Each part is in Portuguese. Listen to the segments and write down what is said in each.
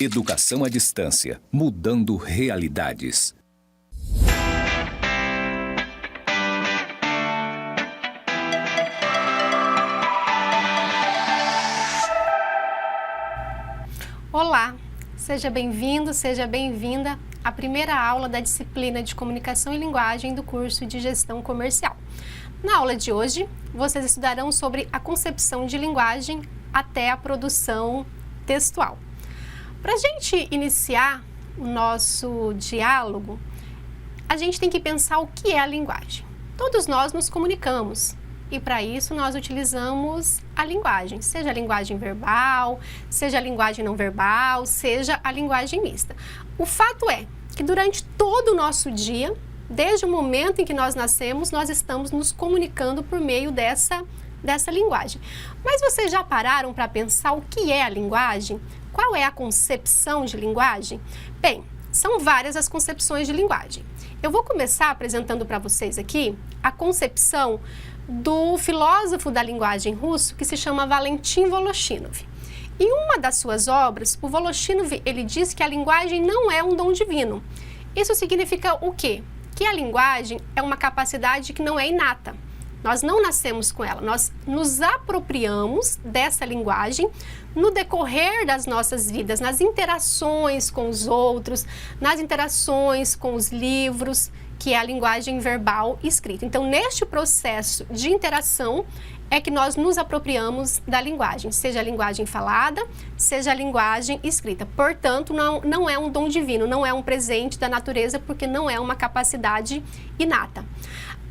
Educação à distância, mudando realidades. Olá, seja bem-vindo, seja bem-vinda à primeira aula da disciplina de Comunicação e Linguagem do curso de Gestão Comercial. Na aula de hoje, vocês estudarão sobre a concepção de linguagem até a produção textual. Para a gente iniciar o nosso diálogo, a gente tem que pensar o que é a linguagem. Todos nós nos comunicamos. E para isso nós utilizamos a linguagem, seja a linguagem verbal, seja a linguagem não verbal, seja a linguagem mista. O fato é que durante todo o nosso dia, desde o momento em que nós nascemos, nós estamos nos comunicando por meio dessa linguagem. Mas vocês já pararam para pensar o que é a linguagem? Qual é a concepção de linguagem? Bem, são várias as concepções de linguagem. Eu vou começar apresentando para vocês aqui a concepção do filósofo da linguagem russo que se chama Valentin Voloshinov. Em uma das suas obras, o Voloshinov ele diz que a linguagem não é um dom divino. Isso significa o quê? Que a linguagem é uma capacidade que não é inata. Nós não nascemos com ela, nós nos apropriamos dessa linguagem no decorrer das nossas vidas, nas interações com os outros, nas interações com os livros, que é a linguagem verbal e escrita. Então, neste processo de interação é que nós nos apropriamos da linguagem, seja a linguagem falada, seja a linguagem escrita. Portanto, não é um dom divino, não é um presente da natureza, porque não é uma capacidade inata.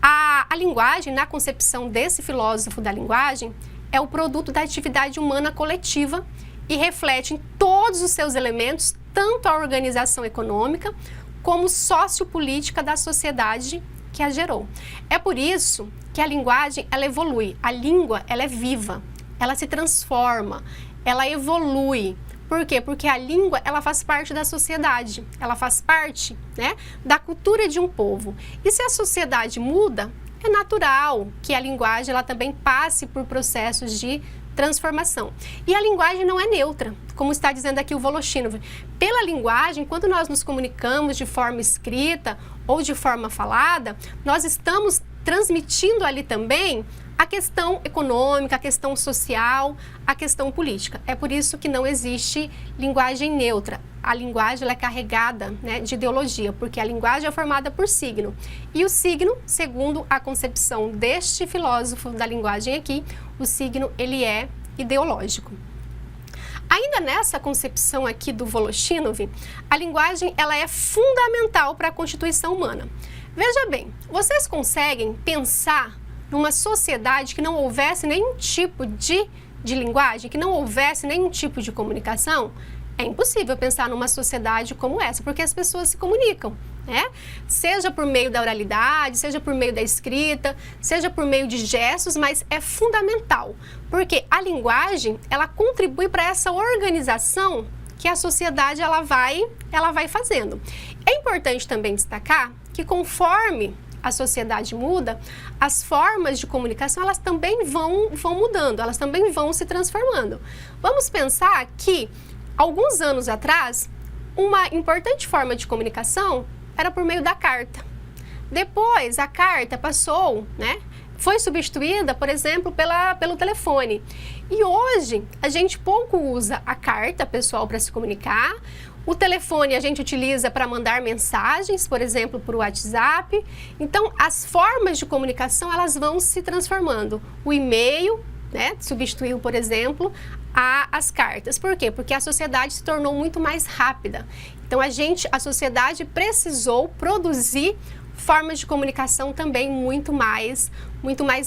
A linguagem, na concepção desse filósofo da linguagem, é o produto da atividade humana coletiva e reflete em todos os seus elementos, tanto a organização econômica, como sociopolítica da sociedade que a gerou. É por isso que a linguagem, ela evolui. A língua, ela é viva, ela se transforma, ela evolui. Por quê? Porque a língua, ela faz parte da sociedade, ela faz parte, né, da cultura de um povo. E se a sociedade muda, é natural que a linguagem, ela também passe por processos de transformação. E a linguagem não é neutra, como está dizendo aqui o Voloshinov. Pela linguagem, quando nós nos comunicamos de forma escrita ou de forma falada, nós estamos transmitindo ali também a questão econômica, a questão social, a questão política. É por isso que não existe linguagem neutra. A linguagem ela é carregada, né, de ideologia, porque a linguagem é formada por signo. E o signo, segundo a concepção deste filósofo da linguagem aqui, o signo ele é ideológico. Ainda nessa concepção aqui do Voloshinov, a linguagem ela é fundamental para a constituição humana. Veja bem, vocês conseguem pensar numa sociedade que não houvesse nenhum tipo de linguagem, que não houvesse nenhum tipo de comunicação? É impossível pensar numa sociedade como essa, porque as pessoas se comunicam, né? Seja por meio da oralidade, seja por meio da escrita, seja por meio de gestos, mas é fundamental, porque a linguagem, ela contribui para essa organização que a sociedade ela vai fazendo. É importante também destacar que conforme a sociedade muda, as formas de comunicação elas também vão mudando, elas também vão se transformando. Vamos pensar que alguns anos atrás, uma importante forma de comunicação era por meio da carta. Depois, a carta passou, né? Foi substituída, por exemplo, pelo telefone. E hoje, a gente pouco usa a carta pessoal para se comunicar. O telefone a gente utiliza para mandar mensagens, por exemplo, por WhatsApp. Então, as formas de comunicação, elas vão se transformando. O e-mail, né, substituiu, por exemplo, as cartas. Por quê? Porque a sociedade se tornou muito mais rápida. Então, a sociedade precisou produzir formas de comunicação também muito mais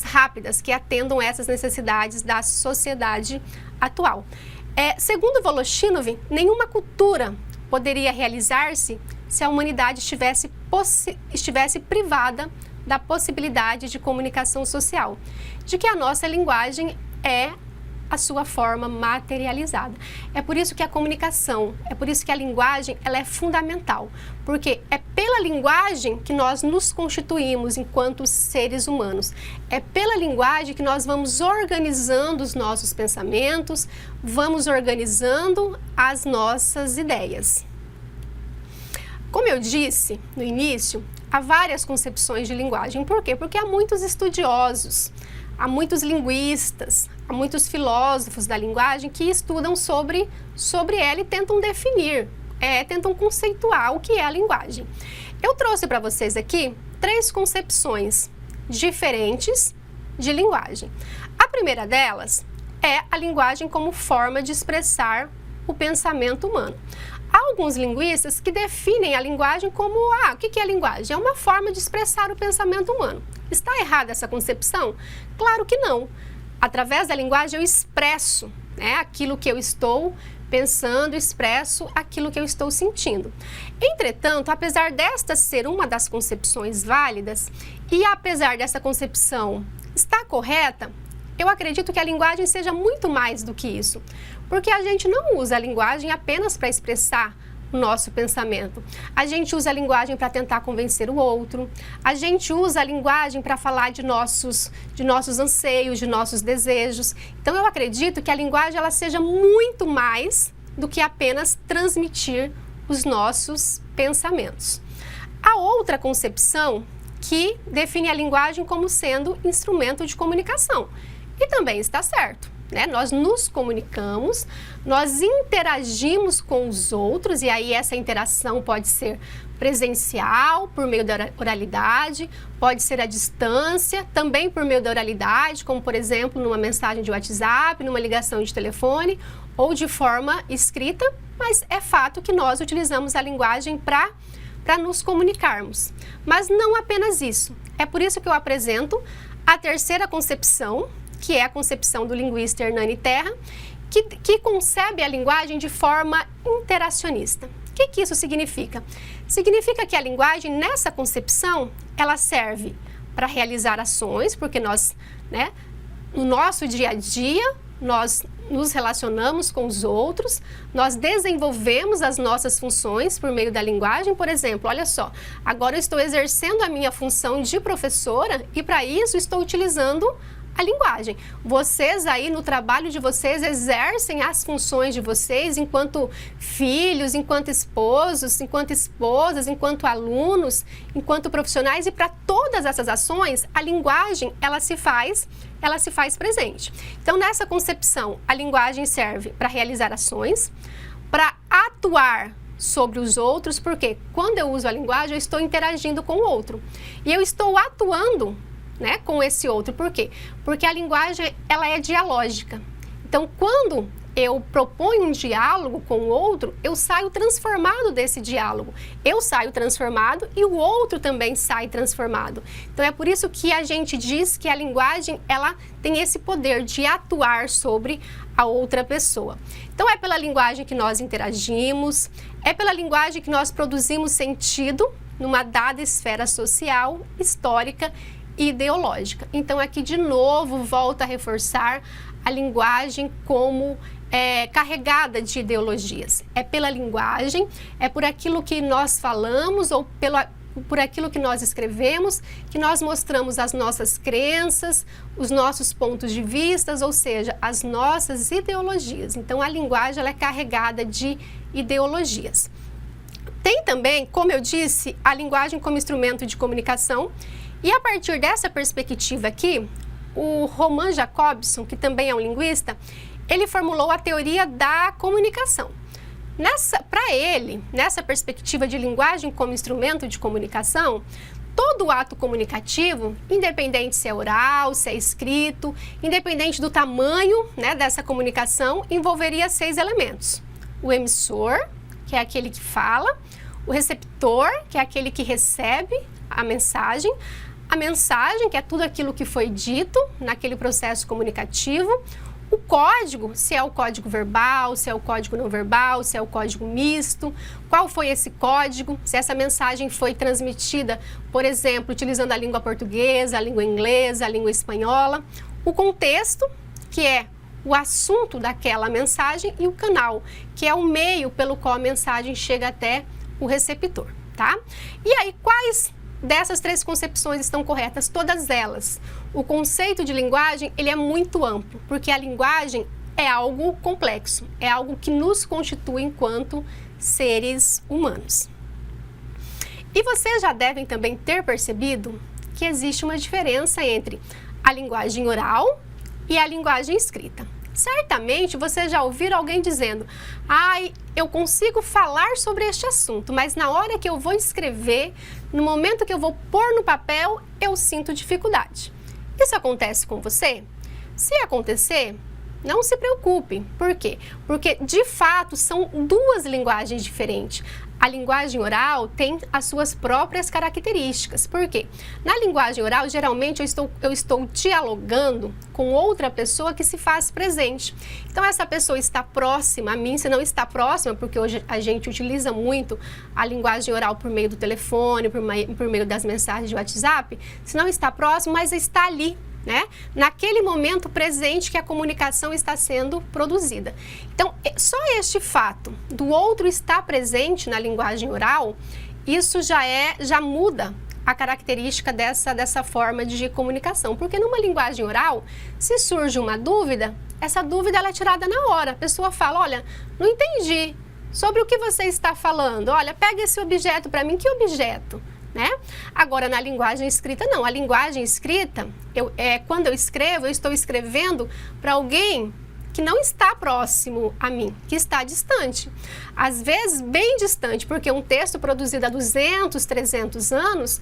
rápidas, que atendam essas necessidades da sociedade atual. Segundo Voloshinov, nenhuma cultura poderia realizar-se se a humanidade estivesse privada da possibilidade de comunicação social, de que a nossa linguagem é a sua forma materializada. É por isso que a comunicação, é por isso que a linguagem, ela é fundamental, porque é pela linguagem que nós nos constituímos enquanto seres humanos. É pela linguagem que nós vamos organizando os nossos pensamentos, vamos organizando as nossas ideias. Como eu disse no início, há várias concepções de linguagem. Por quê? Porque há muitos estudiosos, há muitos linguistas, há muitos filósofos da linguagem que estudam sobre ela e tentam definir, tentam conceituar o que é a linguagem. Eu trouxe para vocês aqui 3 concepções diferentes de linguagem. A primeira delas é a linguagem como forma de expressar o pensamento humano. Há alguns linguistas que definem a linguagem como, o que é a linguagem? É uma forma de expressar o pensamento humano. Está errada essa concepção? Claro que não. Através da linguagem eu expresso, aquilo que eu estou pensando, expresso aquilo que eu estou sentindo. Entretanto, apesar desta ser uma das concepções válidas e apesar dessa concepção estar correta, eu acredito que a linguagem seja muito mais do que isso, porque a gente não usa a linguagem apenas para expressar o nosso pensamento. A gente usa a linguagem para tentar convencer o outro, a gente usa a linguagem para falar de nossos anseios, de nossos desejos. Então eu acredito que a linguagem ela seja muito mais do que apenas transmitir os nossos pensamentos. A outra concepção que define a linguagem como sendo instrumento de comunicação. E também está certo, Nós nos comunicamos, nós interagimos com os outros, e aí essa interação pode ser presencial, por meio da oralidade, pode ser à distância, também por meio da oralidade, como por exemplo numa mensagem de WhatsApp, numa ligação de telefone ou de forma escrita, mas é fato que nós utilizamos a linguagem para nos comunicarmos. Mas não apenas isso, é por isso que eu apresento a terceira concepção, que é a concepção do linguista Hernani Terra, que concebe a linguagem de forma interacionista. O que isso significa? Significa que a linguagem, nessa concepção, ela serve para realizar ações, porque nós, no nosso dia a dia, nós nos relacionamos com os outros, nós desenvolvemos as nossas funções por meio da linguagem. Por exemplo, olha só, agora eu estou exercendo a minha função de professora e para isso estou utilizando a linguagem. Vocês aí no trabalho de vocês exercem as funções de vocês enquanto filhos, enquanto esposos, enquanto esposas, enquanto alunos, enquanto profissionais, e para todas essas ações a linguagem ela se faz presente. Então nessa concepção a linguagem serve para realizar ações, para atuar sobre os outros, porque quando eu uso a linguagem eu estou interagindo com o outro e eu estou atuando com esse outro. Por quê? Porque a linguagem ela é dialógica. Então, quando eu proponho um diálogo com o outro, eu saio transformado desse diálogo. Eu saio transformado e o outro também sai transformado. Então, é por isso que a gente diz que a linguagem ela tem esse poder de atuar sobre a outra pessoa. Então, é pela linguagem que nós interagimos, é pela linguagem que nós produzimos sentido numa dada esfera social, histórica e ideológica. Então, aqui de novo volta a reforçar a linguagem como carregada de ideologias. É pela linguagem, é por aquilo que nós falamos ou por aquilo que nós escrevemos, que nós mostramos as nossas crenças, os nossos pontos de vista, ou seja, as nossas ideologias. Então, a linguagem ela é carregada de ideologias. Tem também, como eu disse, a linguagem como instrumento de comunicação. E a partir dessa perspectiva aqui, o Roman Jakobson, que também é um linguista, ele formulou a teoria da comunicação. Para ele, nessa perspectiva de linguagem como instrumento de comunicação, todo ato comunicativo, independente se é oral, se é escrito, independente do tamanho dessa comunicação, envolveria 6 elementos. O emissor, que é aquele que fala, o receptor, que é aquele que recebe a mensagem, que é tudo aquilo que foi dito naquele processo comunicativo, o código, se é o código verbal, se é o código não verbal, se é o código misto, qual foi esse código, se essa mensagem foi transmitida, por exemplo, utilizando a língua portuguesa, a língua inglesa, a língua espanhola, o contexto, que é o assunto daquela mensagem e o canal, que é o meio pelo qual a mensagem chega até o receptor, tá? E aí, quais dessas 3 concepções estão corretas? Todas elas. O conceito de linguagem, ele é muito amplo, porque a linguagem é algo complexo, é algo que nos constitui enquanto seres humanos. E vocês já devem também ter percebido que existe uma diferença entre a linguagem oral e a linguagem escrita. Certamente vocês já ouviram alguém dizendo: ai, eu consigo falar sobre este assunto, mas na hora que eu vou escrever, no momento que eu vou pôr no papel, eu sinto dificuldade. Isso acontece com você? Se acontecer, não se preocupe. Por quê? Porque, de fato, são 2 linguagens diferentes. A linguagem oral tem as suas próprias características. Por quê? Na linguagem oral, geralmente, eu estou dialogando com outra pessoa que se faz presente. Então, essa pessoa está próxima a mim. Se não está próxima, porque hoje a gente utiliza muito a linguagem oral por meio do telefone, por meio das mensagens de WhatsApp. Se não está próximo, mas está ali, né? Naquele momento presente que a comunicação está sendo produzida. Então, só este fato do outro estar presente na linguagem oral, isso já muda a característica dessa forma de comunicação. Porque numa linguagem oral, se surge uma dúvida, essa dúvida ela é tirada na hora. A pessoa fala: olha, não entendi sobre o que você está falando. Olha, pega esse objeto para mim. Que objeto? Né? Agora, na linguagem escrita, não. A linguagem escrita, quando eu escrevo, eu estou escrevendo para alguém que não está próximo a mim, que está distante. Às vezes, bem distante, porque um texto produzido há 200, 300 anos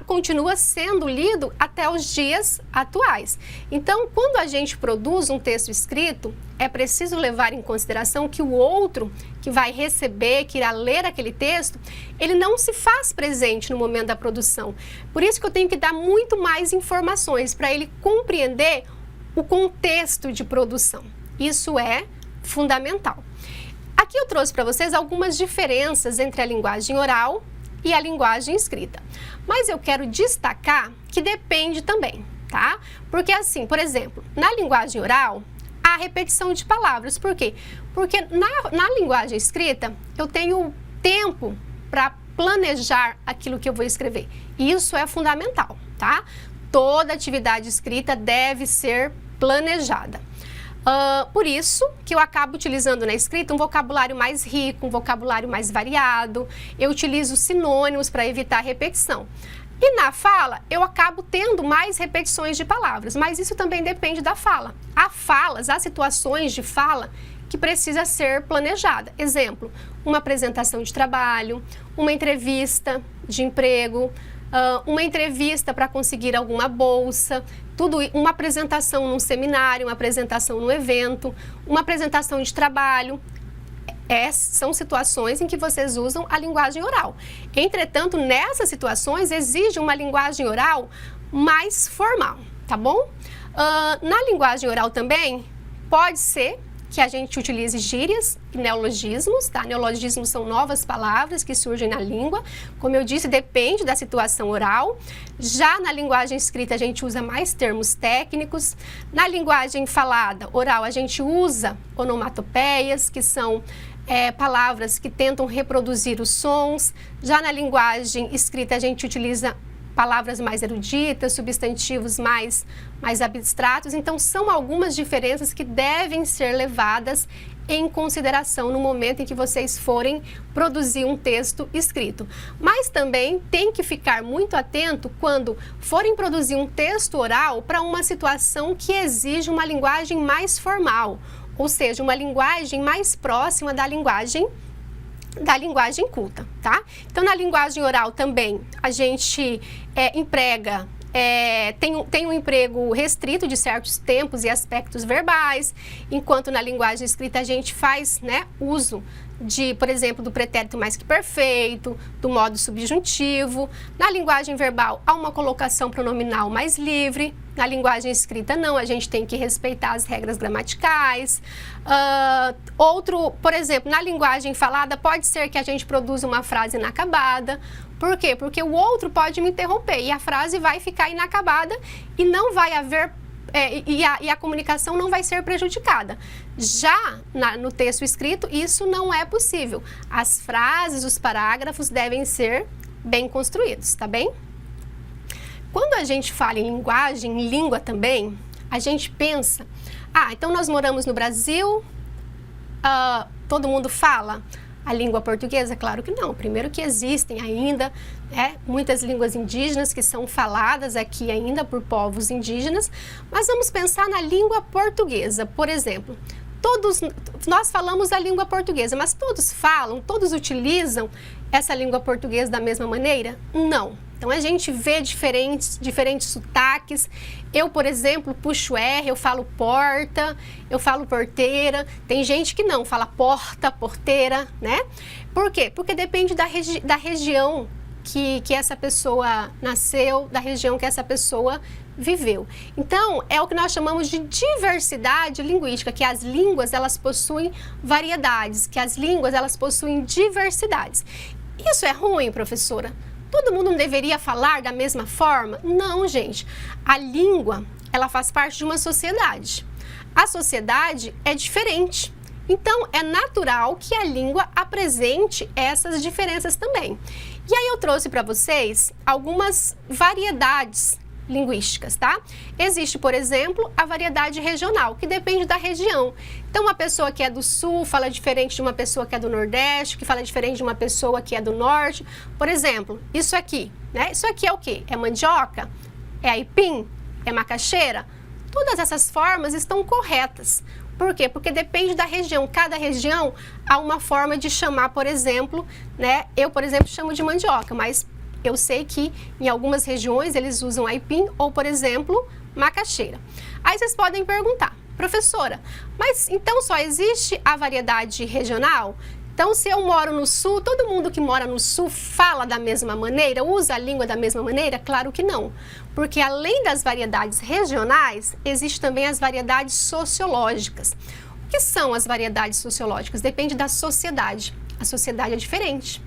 continua sendo lido até os dias atuais. Então, quando a gente produz um texto escrito, é preciso levar em consideração que o outro que vai receber, que irá ler aquele texto, ele não se faz presente no momento da produção. Por isso que eu tenho que dar muito mais informações para ele compreender o contexto de produção. Isso é fundamental. Aqui eu trouxe para vocês algumas diferenças entre a linguagem oral e a linguagem escrita. Mas eu quero destacar que depende também, tá? Porque assim, por exemplo, na linguagem oral, há repetição de palavras. Por quê? Porque na linguagem escrita, eu tenho tempo para planejar aquilo que eu vou escrever. Isso é fundamental, tá? Toda atividade escrita deve ser planejada. Por isso que eu acabo utilizando na escrita um vocabulário mais rico, um vocabulário mais variado. Eu utilizo sinônimos para evitar repetição. E na fala, eu acabo tendo mais repetições de palavras, mas isso também depende da fala. Há situações de fala que precisa ser planejada. Exemplo, uma apresentação de trabalho, uma entrevista de emprego, uma entrevista para conseguir alguma bolsa, uma apresentação num seminário, uma apresentação num evento, uma apresentação de trabalho. São situações em que vocês usam a linguagem oral. Entretanto, nessas situações, exige uma linguagem oral mais formal, tá bom? Na linguagem oral também, pode ser que a gente utilize gírias e neologismos, tá? Neologismos são novas palavras que surgem na língua. Como eu disse, depende da situação oral. Já na linguagem escrita, a gente usa mais termos técnicos. Na linguagem falada, oral, a gente usa onomatopeias, que são palavras que tentam reproduzir os sons. Já na linguagem escrita, a gente utiliza palavras mais eruditas, substantivos mais abstratos. Então, são algumas diferenças que devem ser levadas em consideração no momento em que vocês forem produzir um texto escrito. Mas também tem que ficar muito atento quando forem produzir um texto oral para uma situação que exige uma linguagem mais formal, ou seja, uma linguagem mais próxima da linguagem culta, tá? Então, na linguagem oral também, a gente emprega, tem um emprego restrito de certos tempos e aspectos verbais, enquanto na linguagem escrita a gente faz, uso por exemplo, do pretérito mais que perfeito, do modo subjuntivo. Na linguagem verbal, há uma colocação pronominal mais livre. Na linguagem escrita, não, a gente tem que respeitar as regras gramaticais. Por exemplo, na linguagem falada, pode ser que a gente produza uma frase inacabada. Por quê? Porque o outro pode me interromper e a frase vai ficar inacabada e não vai haver e a comunicação não vai ser prejudicada. Já no texto escrito, isso não é possível. As frases, os parágrafos devem ser bem construídos, tá bem? Quando a gente fala em linguagem, em língua também, a gente pensa, então nós moramos no Brasil, todo mundo fala a língua portuguesa? Claro que não. Primeiro que existem ainda muitas línguas indígenas que são faladas aqui ainda por povos indígenas, mas vamos pensar na língua portuguesa, por exemplo. Nós falamos a língua portuguesa, mas todos utilizam essa língua portuguesa da mesma maneira? Não. Então, a gente vê diferentes sotaques. Eu, por exemplo, puxo R, eu falo porta, eu falo porteira. Tem gente que não, fala porta, porteira, né? Por quê? Porque depende da região que essa pessoa nasceu, da região que essa pessoa viveu. Então, é o que nós chamamos de diversidade linguística, que as línguas, elas possuem variedades, que as línguas, elas possuem diversidades. Isso é ruim, professora? Todo mundo não deveria falar da mesma forma? Não, gente. A língua, ela faz parte de uma sociedade. A sociedade é diferente. Então, é natural que a língua apresente essas diferenças também. E aí eu trouxe para vocês algumas variedades linguísticas, tá? Existe, por exemplo, a variedade regional, que depende da região. Então, uma pessoa que é do sul fala diferente de uma pessoa que é do nordeste, que fala diferente de uma pessoa que é do norte. Por exemplo, isso aqui, né? Isso aqui é o quê? É mandioca? É aipim? É macaxeira? Todas essas formas estão corretas. Por quê? Porque depende da região. Cada região há uma forma de chamar, por exemplo, né? Eu, por exemplo, chamo de mandioca, mas eu sei que em algumas regiões eles usam aipim ou, por exemplo, macaxeira. Aí vocês podem perguntar, professora, mas então só existe a variedade regional? Então, se eu moro no sul, todo mundo que mora no sul fala da mesma maneira, usa a língua da mesma maneira? Claro que não. Porque além das variedades regionais, existem também as variedades sociológicas. O que são as variedades sociológicas? Depende da sociedade. A sociedade é diferente.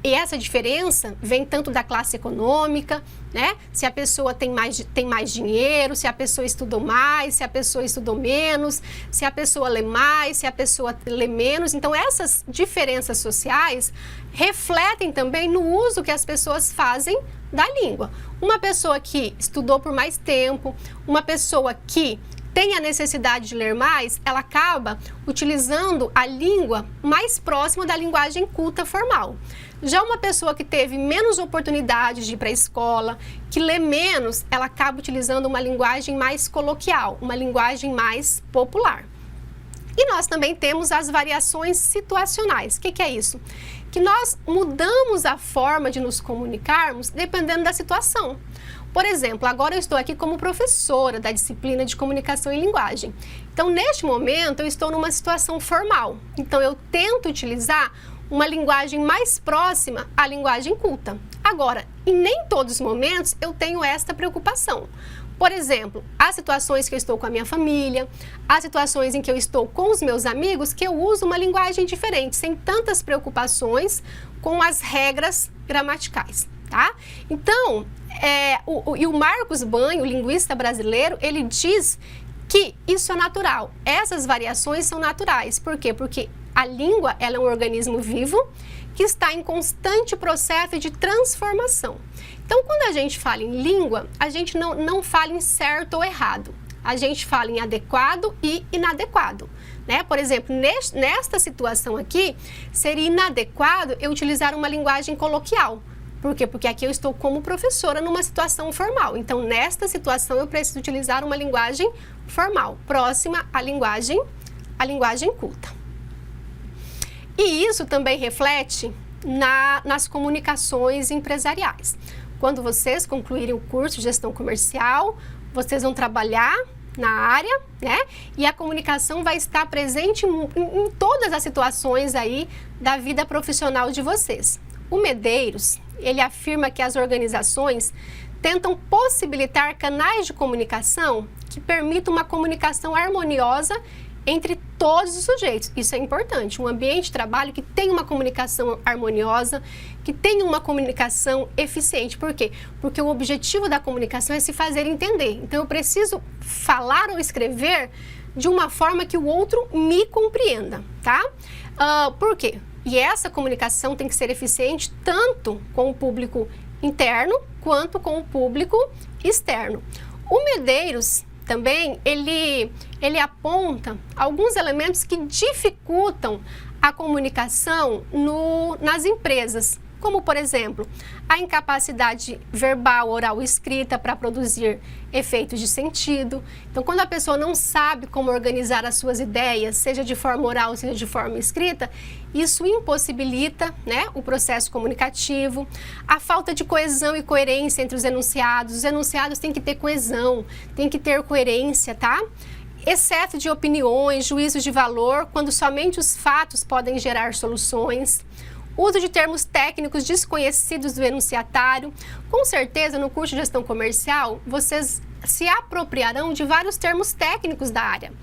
E essa diferença vem tanto da classe econômica, né? Se a pessoa tem mais dinheiro, se a pessoa estudou mais, se a pessoa estudou menos, se a pessoa lê mais, se a pessoa lê menos. Então, essas diferenças sociais refletem também no uso que as pessoas fazem da língua. Uma pessoa que estudou por mais tempo, uma pessoa que tem a necessidade de ler mais, ela acaba utilizando a língua mais próxima da linguagem culta formal. Já uma pessoa que teve menos oportunidades de ir para a escola, que lê menos, ela acaba utilizando uma linguagem mais coloquial, uma linguagem mais popular. E nós também temos as variações situacionais. O que é isso? Que nós mudamos a forma de nos comunicarmos dependendo da situação. Por exemplo, agora eu estou aqui como professora da disciplina de comunicação e linguagem. Então, neste momento, eu estou numa situação formal. Então, eu tento utilizar uma linguagem mais próxima à linguagem culta. Agora, em nem todos os momentos eu tenho esta preocupação. Por exemplo, há situações que eu estou com a minha família, há situações em que eu estou com os meus amigos que eu uso uma linguagem diferente, sem tantas preocupações com as regras gramaticais, tá? Então, o Marcos Banho, linguista brasileiro, ele diz que isso é natural. Essas variações são naturais. Por quê? Porque a língua, ela é um organismo vivo que está em constante processo de transformação. Então, quando a gente fala em língua, a gente não fala em certo ou errado. A gente fala em adequado e inadequado, né? Por exemplo, nesta situação aqui, seria inadequado eu utilizar uma linguagem coloquial. Por quê? Porque aqui eu estou como professora numa situação formal. Então, nesta situação, eu preciso utilizar uma linguagem formal, próxima à linguagem culta. E isso também reflete nas comunicações empresariais. Quando vocês concluírem o curso de gestão comercial, vocês vão trabalhar na área, né? E a comunicação vai estar presente em todas as situações aí da vida profissional de vocês. O Medeiros, ele afirma que as organizações tentam possibilitar canais de comunicação que permitam uma comunicação harmoniosa entre todos os sujeitos. Isso é importante. Um ambiente de trabalho que tenha uma comunicação harmoniosa, que tenha uma comunicação eficiente. Por quê? Porque o objetivo da comunicação é se fazer entender. Então, eu preciso falar ou escrever de uma forma que o outro me compreenda, tá? Por quê? E essa comunicação tem que ser eficiente tanto com o público interno quanto com o público externo. O Medeiros também, ele aponta alguns elementos que dificultam a comunicação nas empresas, como, por exemplo, a incapacidade verbal, oral e escrita para produzir efeitos de sentido. Então, quando a pessoa não sabe como organizar as suas ideias, seja de forma oral, seja de forma escrita, isso impossibilita, né, o processo comunicativo. A falta de coesão e coerência entre os enunciados têm que ter coesão, têm que ter coerência, tá? Excesso de opiniões, juízos de valor, quando somente os fatos podem gerar soluções. Uso de termos técnicos desconhecidos do enunciatário. Com certeza, no curso de gestão comercial, vocês se apropriarão de vários termos técnicos da área.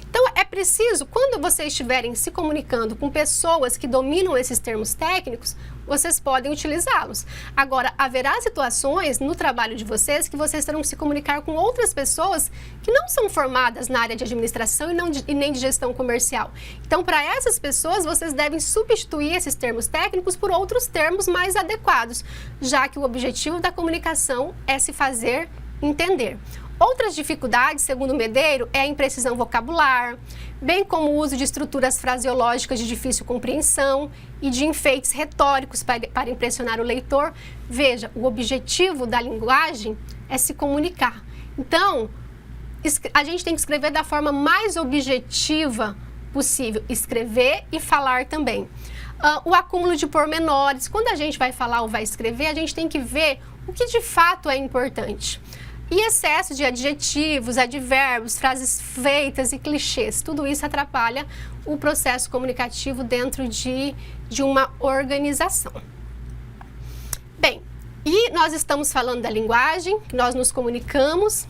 Então, é preciso, quando vocês estiverem se comunicando com pessoas que dominam esses termos técnicos, vocês podem utilizá-los. Agora, haverá situações no trabalho de vocês que vocês terão que se comunicar com outras pessoas que não são formadas na área de administração e nem de gestão comercial. Então, para essas pessoas, vocês devem substituir esses termos técnicos por outros termos mais adequados, já que o objetivo da comunicação é se fazer entender. Outras dificuldades, segundo o Medeiro, é a imprecisão vocabular, bem como o uso de estruturas fraseológicas de difícil compreensão e de enfeites retóricos para impressionar o leitor. Veja, o objetivo da linguagem é se comunicar. Então, a gente tem que escrever da forma mais objetiva possível, escrever e falar também. O acúmulo de pormenores, quando a gente vai falar ou vai escrever, a gente tem que ver o que de fato é importante. E excesso de adjetivos, advérbios, frases feitas e clichês, tudo isso atrapalha o processo comunicativo dentro de uma organização. Bem, e nós estamos falando da linguagem, que nós nos comunicamos,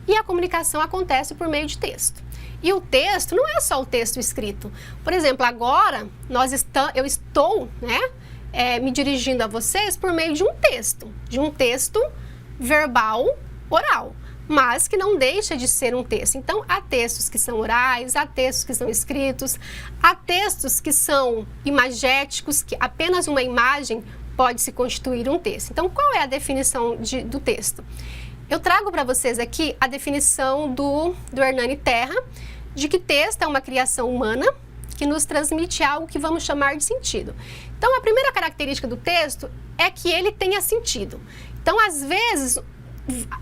e a comunicação acontece por meio de texto. E o texto não é só o texto escrito. Por exemplo, agora eu estou me dirigindo a vocês por meio de um texto verbal, oral, mas que não deixa de ser um texto. Então, há textos que são orais, há textos que são escritos, há textos que são imagéticos, que apenas uma imagem pode se constituir um texto. Então, qual é a definição do texto? Eu trago para vocês aqui a definição do Hernani Terra, de que texto é uma criação humana que nos transmite algo que vamos chamar de sentido. Então, a primeira característica do texto é que ele tenha sentido. Então, às vezes,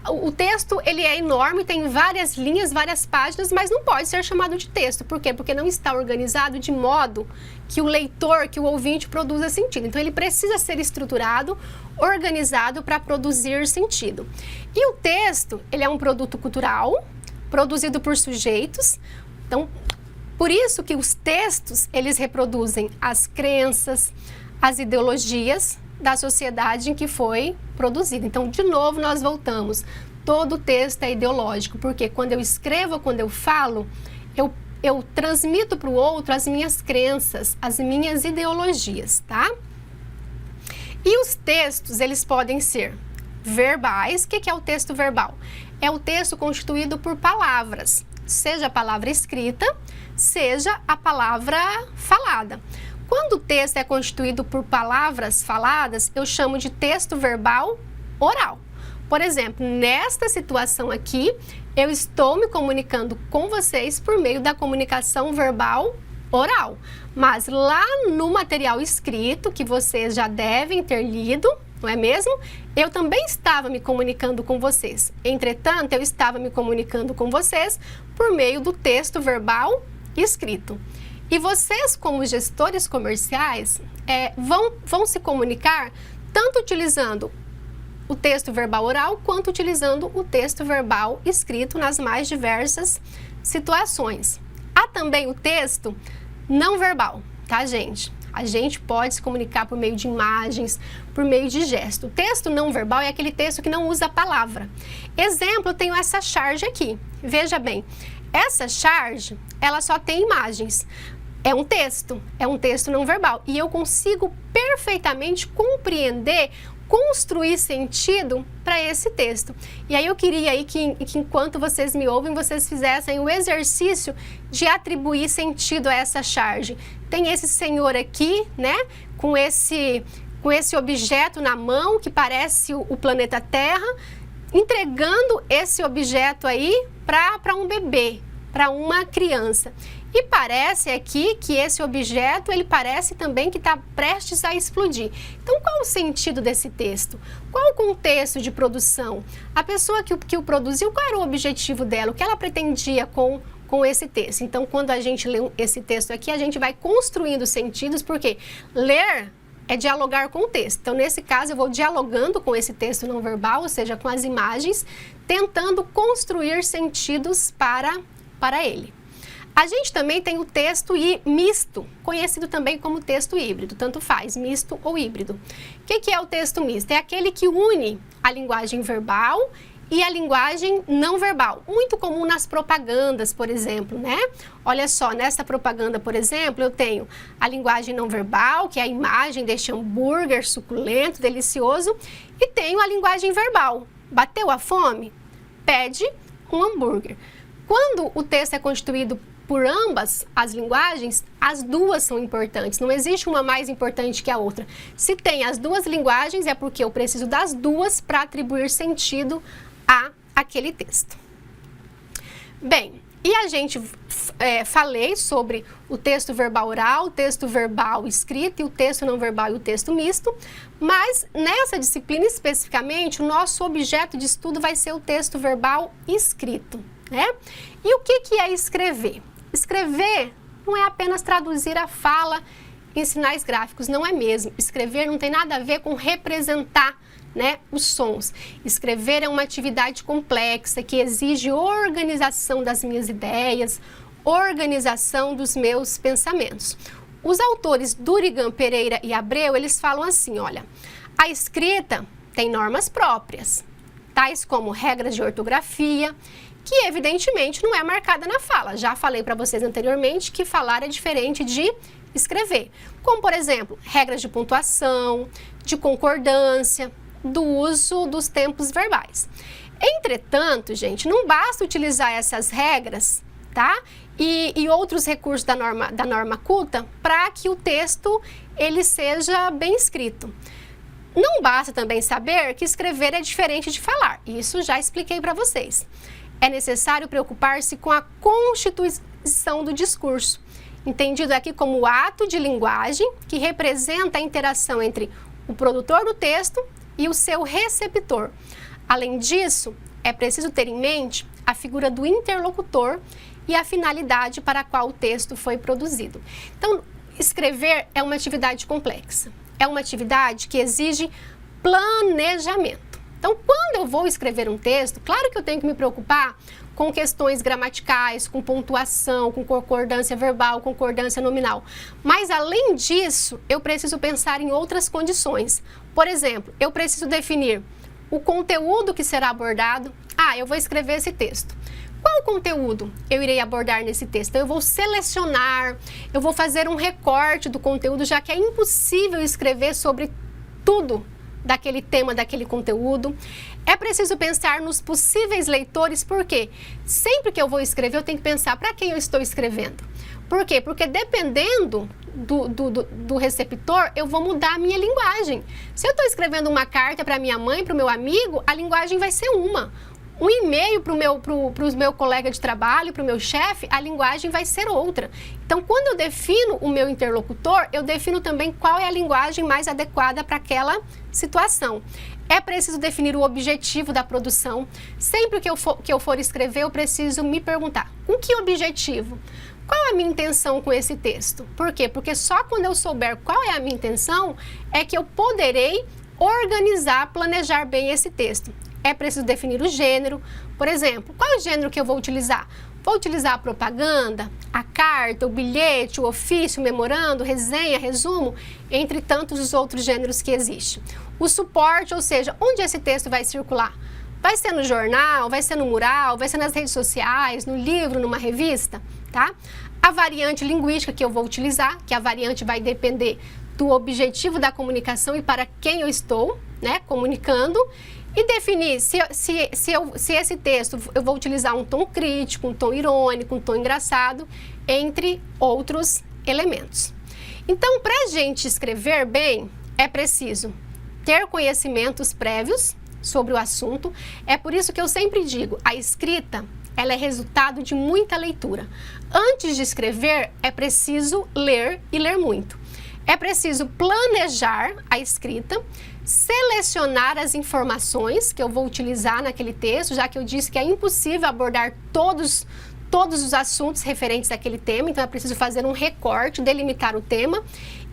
o texto ele é enorme, tem várias linhas, várias páginas, mas não pode ser chamado de texto. Por quê? Porque não está organizado de modo que o leitor, que o ouvinte produza sentido. Então, ele precisa ser estruturado, organizado para produzir sentido. E o texto, ele é um produto cultural, produzido por sujeitos. Então, por isso que os textos, eles reproduzem as crenças, as ideologias da sociedade em que foi produzido. Então, de novo, nós voltamos. Todo texto é ideológico, porque quando eu escrevo, quando eu falo, eu transmito para o outro as minhas crenças, as minhas ideologias, tá? E os textos, eles podem ser verbais. O que é o texto verbal? É o texto constituído por palavras, seja a palavra escrita, seja a palavra falada. Quando o texto é constituído por palavras faladas, eu chamo de texto verbal oral. Por exemplo, nesta situação aqui, eu estou me comunicando com vocês por meio da comunicação verbal oral. Mas lá no material escrito, que vocês já devem ter lido, não é mesmo? Eu também estava me comunicando com vocês. Entretanto, eu estava me comunicando com vocês por meio do texto verbal escrito. E vocês, como gestores comerciais, vão se comunicar tanto utilizando o texto verbal oral, quanto utilizando o texto verbal escrito nas mais diversas situações. Há também o texto não verbal, tá, gente? A gente pode se comunicar por meio de imagens, por meio de gesto. O texto não verbal é aquele texto que não usa a palavra. Exemplo, eu tenho essa charge aqui. Veja bem, essa charge, ela só tem imagens. É um texto não verbal. E eu consigo perfeitamente compreender, construir sentido para esse texto. E aí eu queria aí que enquanto vocês me ouvem, vocês fizessem o exercício de atribuir sentido a essa charge. Tem esse senhor aqui, né, com esse objeto na mão que parece o planeta Terra, entregando esse objeto aí para um bebê, para uma criança. E parece aqui que esse objeto, ele parece também que está prestes a explodir. Então, qual o sentido desse texto? Qual o contexto de produção? A pessoa que o produziu, qual era o objetivo dela? O que ela pretendia com esse texto? Então, quando a gente lê esse texto aqui, a gente vai construindo sentidos, porque ler é dialogar com o texto. Então, nesse caso, eu vou dialogando com esse texto não verbal, ou seja, com as imagens, tentando construir sentidos para ele. A gente também tem o texto misto, conhecido também como texto híbrido, tanto faz, misto ou híbrido. O que é o texto misto? É aquele que une a linguagem verbal e a linguagem não verbal, muito comum nas propagandas, por exemplo, né? Olha só, nessa propaganda, por exemplo, eu tenho a linguagem não verbal, que é a imagem deste hambúrguer suculento, delicioso, e tenho a linguagem verbal. Bateu a fome? Pede um hambúrguer. Quando o texto é constituído por ambas as linguagens, as duas são importantes, não existe uma mais importante que a outra. Se tem as duas linguagens, é porque eu preciso das duas para atribuir sentido a aquele texto. Bem, e a gente falei sobre o texto verbal oral, o texto verbal escrito e o texto não verbal e o texto misto, mas nessa disciplina especificamente, o nosso objeto de estudo vai ser o texto verbal escrito, né? E o que é escrever? Escrever não é apenas traduzir a fala em sinais gráficos, não é mesmo. Escrever não tem nada a ver com representar, né, os sons. Escrever é uma atividade complexa que exige organização das minhas ideias, organização dos meus pensamentos. Os autores Durigan, Pereira e Abreu, eles falam assim, olha, a escrita tem normas próprias, tais como regras de ortografia, que evidentemente não é marcada na fala. Já falei para vocês anteriormente que falar é diferente de escrever. Como, por exemplo, regras de pontuação, de concordância, do uso dos tempos verbais. Entretanto, gente, não basta utilizar essas regras, tá? E outros recursos da norma culta para que o texto ele seja bem escrito. Não basta também saber que escrever é diferente de falar. Isso já expliquei para vocês. É necessário preocupar-se com a constituição do discurso, entendido aqui como o ato de linguagem que representa a interação entre o produtor do texto e o seu receptor. Além disso, é preciso ter em mente a figura do interlocutor e a finalidade para a qual o texto foi produzido. Então, escrever é uma atividade complexa, é uma atividade que exige planejamento. Então, quando eu vou escrever um texto, claro que eu tenho que me preocupar com questões gramaticais, com pontuação, com concordância verbal, concordância nominal. Mas, além disso, eu preciso pensar em outras condições. Por exemplo, eu preciso definir o conteúdo que será abordado. Eu vou escrever esse texto. Qual conteúdo eu irei abordar nesse texto? Então, eu vou selecionar, eu vou fazer um recorte do conteúdo, já que é impossível escrever sobre tudo daquele tema, daquele conteúdo. É preciso pensar nos possíveis leitores, porque sempre que eu vou escrever, eu tenho que pensar para quem eu estou escrevendo. Por quê? Porque dependendo do receptor, eu vou mudar a minha linguagem. Se eu estou escrevendo uma carta para minha mãe, para o meu amigo, a linguagem vai ser uma. Um e-mail para o meu colega de trabalho, para o meu chefe, a linguagem vai ser outra. Então, quando eu defino o meu interlocutor, eu defino também qual é a linguagem mais adequada para aquela situação. É preciso definir o objetivo da produção. Sempre que eu for escrever, eu preciso me perguntar, com que objetivo? Qual é a minha intenção com esse texto? Por quê? Porque só quando eu souber qual é a minha intenção, é que eu poderei organizar, planejar bem esse texto. É preciso definir o gênero. Por exemplo, qual é o gênero que eu vou utilizar? Vou utilizar a propaganda, a carta, o bilhete, o ofício, o memorando, resenha, resumo, entre tantos os outros gêneros que existem. O suporte, ou seja, onde esse texto vai circular? Vai ser no jornal, vai ser no mural, vai ser nas redes sociais, no livro, numa revista, tá? A variante linguística que eu vou utilizar, que a variante vai depender do objetivo da comunicação e para quem eu estou, né, comunicando, e definir se esse texto eu vou utilizar um tom crítico, um tom irônico, um tom engraçado, entre outros elementos. Então, para a gente escrever bem, é preciso ter conhecimentos prévios sobre o assunto. É por isso que eu sempre digo, a escrita, ela é resultado de muita leitura. Antes de escrever, é preciso ler e ler muito. É preciso planejar a escrita, selecionar as informações que eu vou utilizar naquele texto, já que eu disse que é impossível abordar todos os assuntos referentes àquele tema, então é preciso fazer um recorte, delimitar o tema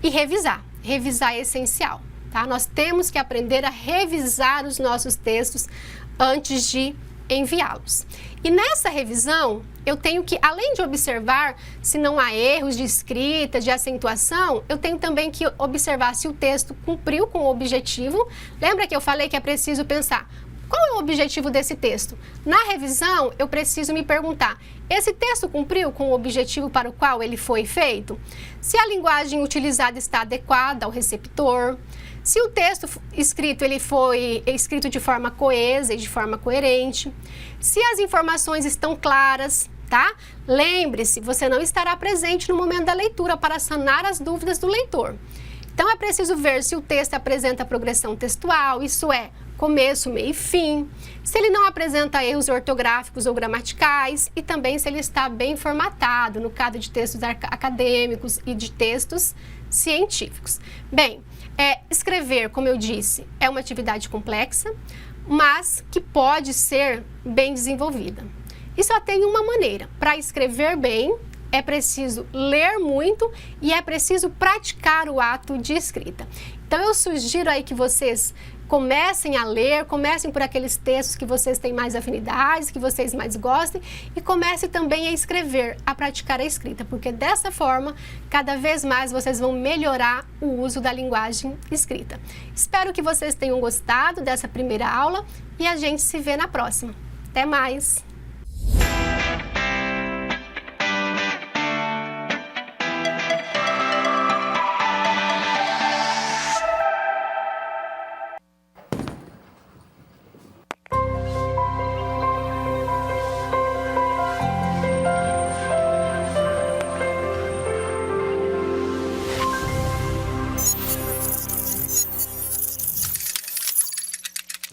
e revisar. Revisar é essencial, tá? Nós temos que aprender a revisar os nossos textos antes de enviá-los. E nessa revisão, eu tenho que, além de observar se não há erros de escrita, de acentuação, eu tenho também que observar se o texto cumpriu com o objetivo. Lembra que eu falei que é preciso pensar, qual é o objetivo desse texto? Na revisão, eu preciso me perguntar, esse texto cumpriu com o objetivo para o qual ele foi feito? Se a linguagem utilizada está adequada ao receptor, se o texto escrito ele foi escrito de forma coesa e de forma coerente, se as informações estão claras, tá? Lembre-se, você não estará presente no momento da leitura para sanar as dúvidas do leitor. Então, é preciso ver se o texto apresenta progressão textual, isso é, começo, meio e fim, se ele não apresenta erros ortográficos ou gramaticais e também se ele está bem formatado, no caso de textos acadêmicos e de textos científicos. Bem, escrever, como eu disse, é uma atividade complexa, mas que pode ser bem desenvolvida. E só tem uma maneira. Para escrever bem, é preciso ler muito e é preciso praticar o ato de escrita. Então, eu sugiro aí que vocês comecem a ler, comecem por aqueles textos que vocês têm mais afinidades, que vocês mais gostem, e comecem também a escrever, a praticar a escrita, porque dessa forma, cada vez mais vocês vão melhorar o uso da linguagem escrita. Espero que vocês tenham gostado dessa primeira aula e a gente se vê na próxima. Até mais!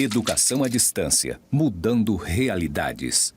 Educação à distância, mudando realidades.